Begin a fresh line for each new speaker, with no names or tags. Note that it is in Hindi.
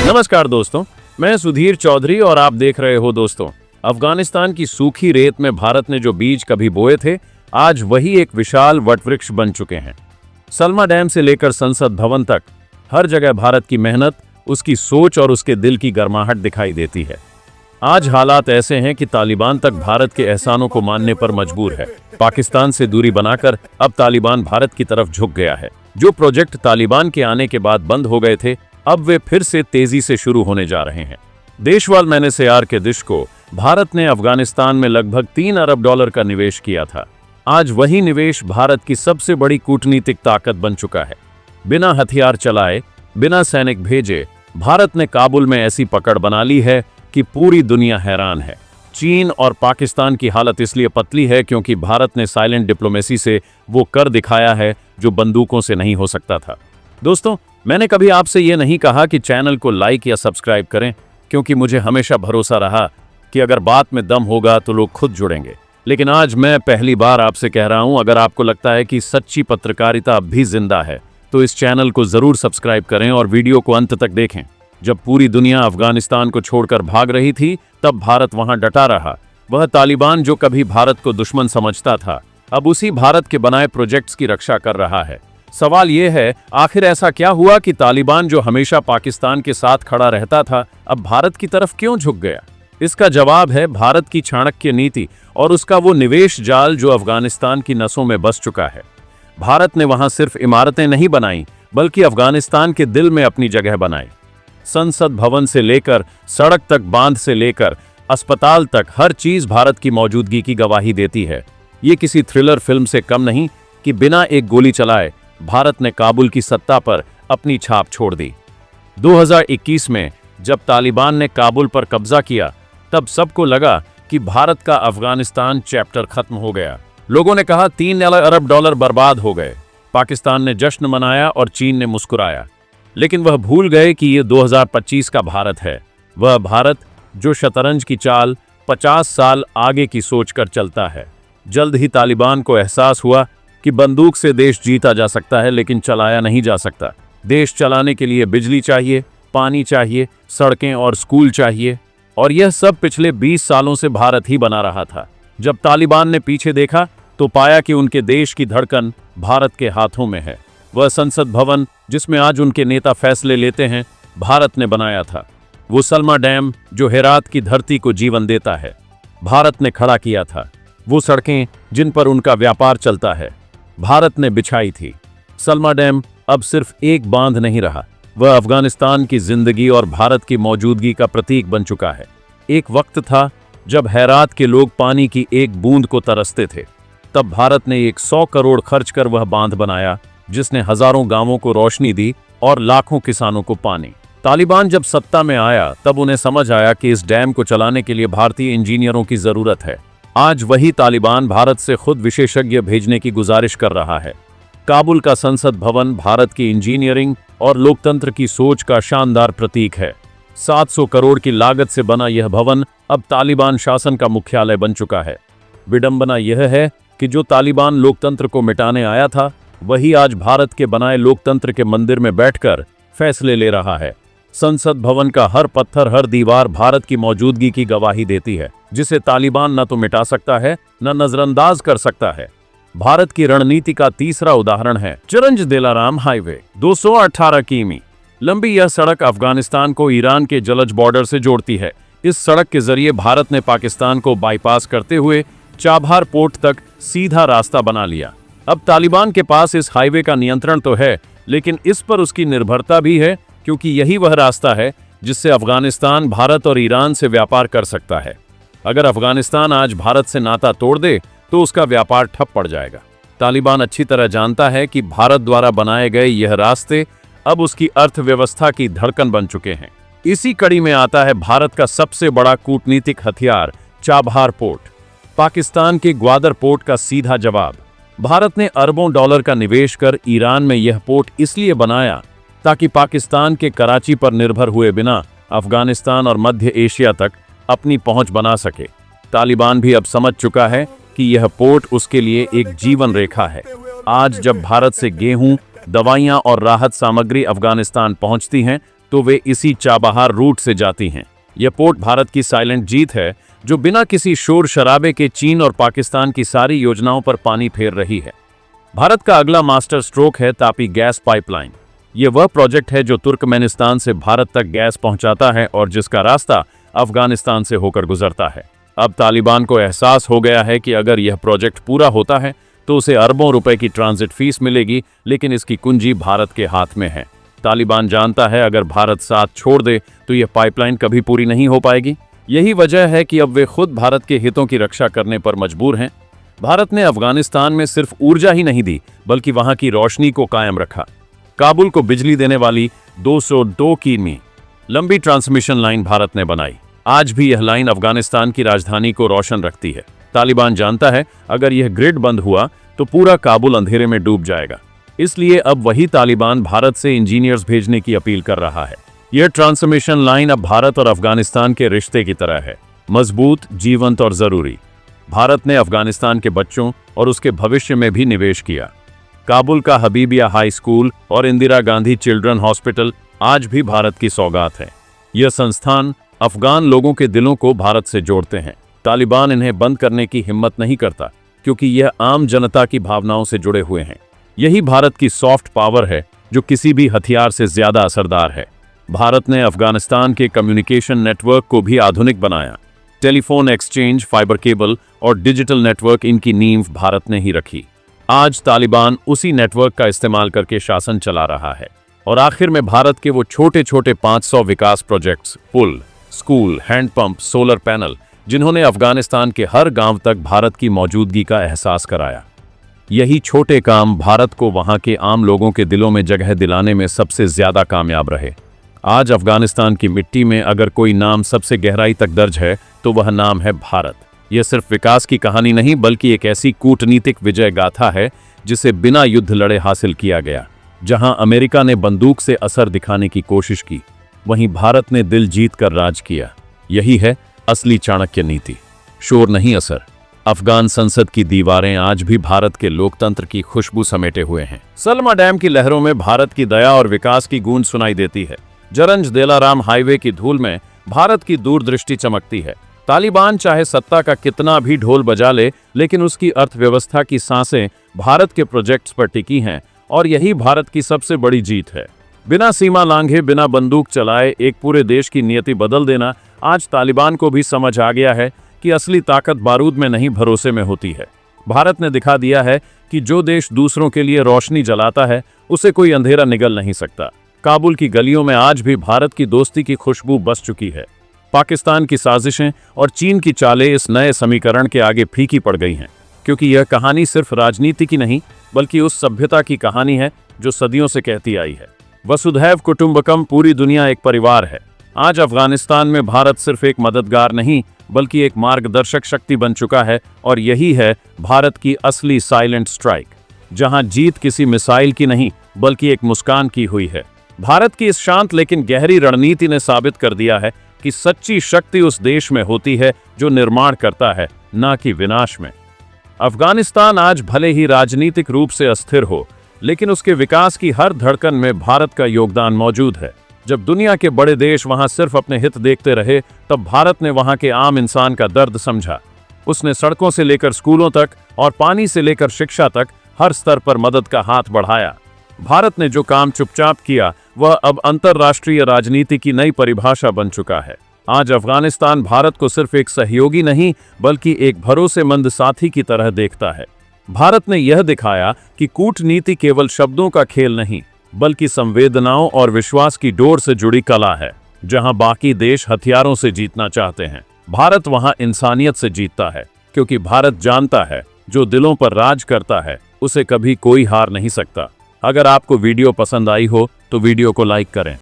नमस्कार दोस्तों, मैं सुधीर चौधरी और आप देख रहे हो दोस्तों। अफगानिस्तान की सूखी रेत में भारत ने जो बीज कभी बोए थे, आज वही एक विशाल वटवृक्ष बन चुके हैं। सलमा डैम से लेकर संसद भवन तक हर जगह भारत की मेहनत, उसकी सोच और उसके दिल की गर्माहट दिखाई देती है। आज हालात ऐसे हैं कि तालिबान तक भारत के एहसानों को मानने पर मजबूर है। पाकिस्तान से दूरी बनाकर अब तालिबान भारत की तरफ झुक गया है। जो प्रोजेक्ट तालिबान के आने के बाद बंद हो गए थे, अब वे फिर से तेजी से शुरू होने जा रहे हैं। देशवाल एनएसएआर के दिश को भारत ने अफगानिस्तान में लगभग $3 अरब का निवेश किया था। आज वही निवेश भारत की सबसे बड़ी कूटनीतिक ताकत बन चुका है। बिना हथियार चलाए, बिना सैनिक भेजे, भारत ने काबुल में ऐसी पकड़ बना ली है कि पूरी दुनिया हैरान है। चीन और पाकिस्तान की हालत इसलिए पतली है क्योंकि भारत ने साइलेंट डिप्लोमेसी से वो कर दिखाया है जो बंदूकों से नहीं हो सकता था। दोस्तों, मैंने कभी आपसे ये नहीं कहा कि चैनल को लाइक या सब्सक्राइब करें, क्योंकि मुझे हमेशा भरोसा रहा कि अगर बात में दम होगा तो लोग खुद जुड़ेंगे। लेकिन आज मैं पहली बार आपसे कह रहा हूं, अगर आपको लगता है कि सच्ची पत्रकारिता अब भी जिंदा है तो इस चैनल को जरूर सब्सक्राइब करें और वीडियो को अंत तक देखें। जब पूरी दुनिया अफगानिस्तान को छोड़कर भाग रही थी, तब भारत वहां डटा रहा। वह तालिबान जो कभी भारत को दुश्मन समझता था, अब उसी भारत के बनाए प्रोजेक्ट्स की रक्षा कर रहा है। सवाल यह है, आखिर ऐसा क्या हुआ कि तालिबान जो हमेशा पाकिस्तान के साथ खड़ा रहता था, अब भारत की तरफ क्यों झुक गया? इसका जवाब है भारत की चाणक्य नीति और उसका वो निवेश जाल जो अफगानिस्तान की नसों में बस चुका है। भारत ने वहां सिर्फ इमारतें नहीं बनाई, बल्कि अफगानिस्तान के दिल में अपनी जगह बनाई। संसद भवन से लेकर सड़क तक, बांध से लेकर अस्पताल तक, हर चीज भारत की मौजूदगी की गवाही देती है। ये किसी थ्रिलर फिल्म से कम नहीं कि बिना एक गोली चलाए भारत ने काबुल की सत्ता पर अपनी छाप छोड़ दी। 2021 में जब तालिबान ने काबुल पर कब्जा किया, तब सबको लगा कि भारत का अफगानिस्तान चैप्टर खत्म हो गया। लोगों ने कहा $3 अरब बर्बाद हो गए। पाकिस्तान ने जश्न मनाया और चीन ने मुस्कुराया। लेकिन वह भूल गए कि ये 2025 का भारत है। वह भारत जो शतरंज की चाल 50 साल आगे की सोचकर चलता है। जल्द ही तालिबान को एहसास हुआ कि बंदूक से देश जीता जा सकता है, लेकिन चलाया नहीं जा सकता। देश चलाने के लिए बिजली चाहिए, पानी चाहिए, सड़कें और स्कूल चाहिए, और यह सब पिछले 20 सालों से भारत ही बना रहा था। जब तालिबान ने पीछे देखा तो पाया कि उनके देश की धड़कन भारत के हाथों में है। वह संसद भवन जिसमें आज उनके नेता फैसले लेते हैं, भारत ने बनाया था। वो सलमा डैम जो हेरात की धरती को जीवन देता है, भारत ने खड़ा किया था। वो सड़कें जिन पर उनका व्यापार चलता है, भारत ने बिछाई थी। सलमा डैम अब सिर्फ एक बांध नहीं रहा, वह अफगानिस्तान की जिंदगी और भारत की मौजूदगी का प्रतीक बन चुका है। एक वक्त था जब हेरात के लोग पानी की एक बूंद को तरसते थे। तब भारत ने 100 करोड़ खर्च कर वह बांध बनाया, जिसने हजारों गांवों को रोशनी दी और लाखों किसानों को पानी। तालिबान जब सत्ता में आया, तब उन्हें समझ आया कि इस डैम को चलाने के लिए भारतीय इंजीनियरों की जरूरत है। आज वही तालिबान भारत से खुद विशेषज्ञ भेजने की गुजारिश कर रहा है। काबुल का संसद भवन भारत की इंजीनियरिंग और लोकतंत्र की सोच का शानदार प्रतीक है। 700 करोड़ की लागत से बना यह भवन अब तालिबान शासन का मुख्यालय बन चुका है। विडंबना यह है कि जो तालिबान लोकतंत्र को मिटाने आया था, वही आज भारत के बनाए लोकतंत्र के मंदिर में बैठकर फैसले ले रहा है। संसद भवन का हर पत्थर, हर दीवार भारत की मौजूदगी की गवाही देती है, जिसे तालिबान न तो मिटा सकता है, न नजरअंदाज कर सकता है। भारत की रणनीति का तीसरा उदाहरण है चिरंज दिलाराम हाईवे। 218 किमी लंबी यह सड़क अफगानिस्तान को ईरान के जलज बॉर्डर से जोड़ती है। इस सड़क के जरिए भारत ने पाकिस्तान को बाईपास करते हुए चाबहार पोर्ट तक सीधा रास्ता बना लिया। अब तालिबान के पास इस हाईवे का नियंत्रण तो है, लेकिन इस पर उसकी निर्भरता भी है, क्योंकि यही वह रास्ता है जिससे अफगानिस्तान भारत और ईरान से व्यापार कर सकता है। अगर अफगानिस्तान आज भारत से नाता तोड़ दे तो उसका व्यापार ठप पड़ जाएगा। तालिबान अच्छी तरह जानता है कि भारत द्वारा बनाए गए यह रास्ते अब उसकी अर्थव्यवस्था की धड़कन बन चुके हैं। इसी कड़ी में आता है भारत का सबसे बड़ा कूटनीतिक हथियार, चाबहार पोर्ट। पाकिस्तान के ग्वादर पोर्ट का सीधा जवाब। भारत ने अरबों डॉलर का निवेश कर ईरान में यह पोर्ट इसलिए बनाया ताकि पाकिस्तान के कराची पर निर्भर हुए बिना अफगानिस्तान और मध्य एशिया तक अपनी पहुंच बना सके। तालिबान भी अब समझ चुका है कि यह पोर्ट उसके लिए एक जीवन रेखा है। आज जब भारत से गेहूं, दवाइयां और राहत सामग्री अफगानिस्तान पहुंचती हैं, तो वे इसी चाबहार रूट से जाती हैं। यह पोर्ट भारत की साइलेंट जीत है, जो बिना किसी शोर शराबे के चीन और पाकिस्तान की सारी योजनाओं पर पानी फेर रही है। भारत का अगला मास्टर स्ट्रोक है तापी गैस पाइपलाइन। यह वह प्रोजेक्ट है जो तुर्कमेनिस्तान से भारत तक गैस पहुंचाता है और जिसका रास्ता अफगानिस्तान से होकर गुजरता है। अब तालिबान को एहसास हो गया है कि अगर यह प्रोजेक्ट पूरा होता है तो उसे अरबों रुपए की ट्रांजिट फीस मिलेगी, लेकिन इसकी कुंजी भारत के हाथ में है। तालिबान जानता है अगर भारत साथ छोड़ दे तो यह पाइपलाइन कभी पूरी नहीं हो पाएगी। यही वजह है कि अब वे खुद भारत के हितों की रक्षा करने पर मजबूर हैं। भारत ने अफगानिस्तान में सिर्फ ऊर्जा ही नहीं दी, बल्कि वहां की रोशनी को कायम रखा। काबुल को बिजली देने वाली 202 किमी लंबी ट्रांसमिशन लाइन भारत ने बनाई। आज भी यह लाइन अफगानिस्तान की राजधानी को रोशन रखती है। तालिबान जानता है अगर यह ग्रिड बंद हुआ तो पूरा काबुल अंधेरे में डूब जाएगा। इसलिए अब वही तालिबान भारत से इंजीनियर्स भेजने की अपील कर रहा है। यह ट्रांसमिशन लाइन अब भारत और अफगानिस्तान के रिश्ते की तरह है, मजबूत, जीवंत और जरूरी। भारत ने अफगानिस्तान के बच्चों और उसके भविष्य में भी निवेश किया। काबुल का हबीबिया हाई स्कूल और इंदिरा गांधी चिल्ड्रन हॉस्पिटल आज भी भारत की सौगात है। यह संस्थान अफगान लोगों के दिलों को भारत से जोड़ते हैं। तालिबान इन्हें बंद करने की हिम्मत नहीं करता, क्योंकि यह आम जनता की भावनाओं से जुड़े हुए हैं। यही भारत की सॉफ्ट पावर है, जो किसी भी हथियार से ज्यादा असरदार है। भारत ने अफगानिस्तान के कम्युनिकेशन नेटवर्क को भी आधुनिक बनाया। टेलीफोन एक्सचेंज, फाइबर केबल और डिजिटल नेटवर्क, इनकी नींव भारत ने ही रखी। आज तालिबान उसी नेटवर्क का इस्तेमाल करके शासन चला रहा है। और आखिर में भारत के वो छोटे छोटे 500 विकास प्रोजेक्ट्स, पुल, स्कूल, हैंडपंप, सोलर पैनल, जिन्होंने अफगानिस्तान के हर गांव तक भारत की मौजूदगी का एहसास कराया। यही छोटे काम भारत को वहां के आम लोगों के दिलों में जगह दिलाने में सबसे ज्यादा कामयाब रहे। आज अफगानिस्तान की मिट्टी में अगर कोई नाम सबसे गहराई तक दर्ज है तो वह नाम है भारत। यह सिर्फ विकास की कहानी नहीं, बल्कि एक ऐसी कूटनीतिक विजय गाथा है जिसे बिना युद्ध लड़े हासिल किया गया। जहां अमेरिका ने बंदूक से असर दिखाने की कोशिश की, वहीं भारत ने दिल जीत कर राज किया। यही है असली चाणक्य नीति, शोर नहीं असर। अफगान संसद की दीवारें आज भी भारत के लोकतंत्र की खुशबू समेटे हुए हैं। सलमा डैम की लहरों में भारत की दया और विकास की गूंज सुनाई देती है। जरंज देलाराम हाईवे की धूल में भारत की दूरदृष्टि चमकती है। तालिबान चाहे सत्ता का कितना भी ढोल बजा ले, लेकिन उसकी अर्थव्यवस्था की सांसें भारत के प्रोजेक्ट्स पर टिकी हैं, और यही भारत की सबसे बड़ी जीत है। बिना सीमा लांघे, बिना बंदूक चलाए एक पूरे देश की नियति बदल देना आज तालिबान को भी समझ आ गया है कि असली ताकत बारूद में नहीं, भरोसे में होती है। भारत ने दिखा दिया है कि जो देश दूसरों के लिए रोशनी जलाता है, उसे कोई अंधेरा निगल नहीं सकता। काबुल की गलियों में आज भी भारत की दोस्ती की खुशबू बस चुकी है। पाकिस्तान की साजिशें और चीन की चालें इस नए समीकरण के आगे फीकी पड़ गई हैं, क्योंकि यह कहानी सिर्फ राजनीति की नहीं, बल्कि उस सभ्यता की कहानी है जो सदियों से कहती आई है, वसुधैव कुटुंबकम, पूरी दुनिया एक परिवार है। आज अफगानिस्तान में भारत सिर्फ एक मददगार नहीं, बल्कि एक मार्गदर्शक शक्ति बन चुका है। और यही है भारत की असली साइलेंट स्ट्राइक, जहां जीत किसी मिसाइल की नहीं, बल्कि एक मुस्कान की हुई है। भारत की इस शांत लेकिन गहरी रणनीति ने साबित कर दिया है कि सच्ची शक्ति उस देश में होती है जो निर्माण करता है, ना कि विनाश में। अफगानिस्तान आज भले ही राजनीतिक रूप से अस्थिर हो, लेकिन उसके विकास की हर धड़कन में भारत का योगदान मौजूद है। जब दुनिया के बड़े देश वहां सिर्फ अपने हित देखते रहे, तब भारत ने वहां के आम इंसान का दर्द समझा। उसने सड़कों से लेकर स्कूलों तक और पानी से लेकर शिक्षा तक हर स्तर पर मदद का हाथ बढ़ाया। भारत ने जो काम चुपचाप किया, वह अब अंतर्राष्ट्रीय राजनीति की नई परिभाषा बन चुका है। आज अफगानिस्तान भारत को सिर्फ एक सहयोगी नहीं, बल्कि एक भरोसेमंद साथी की तरह देखता है। भारत ने यह दिखाया कि कूटनीति केवल शब्दों का खेल नहीं, बल्कि संवेदनाओं और विश्वास की डोर से जुड़ी कला है। जहां बाकी देश हथियारों से जीतना चाहते हैं, भारत वहां इंसानियत से जीतता है, क्योंकि भारत जानता है जो दिलों पर राज करता है, उसे कभी कोई हार नहीं सकता। अगर आपको वीडियो पसंद आई हो तो वीडियो को लाइक करें।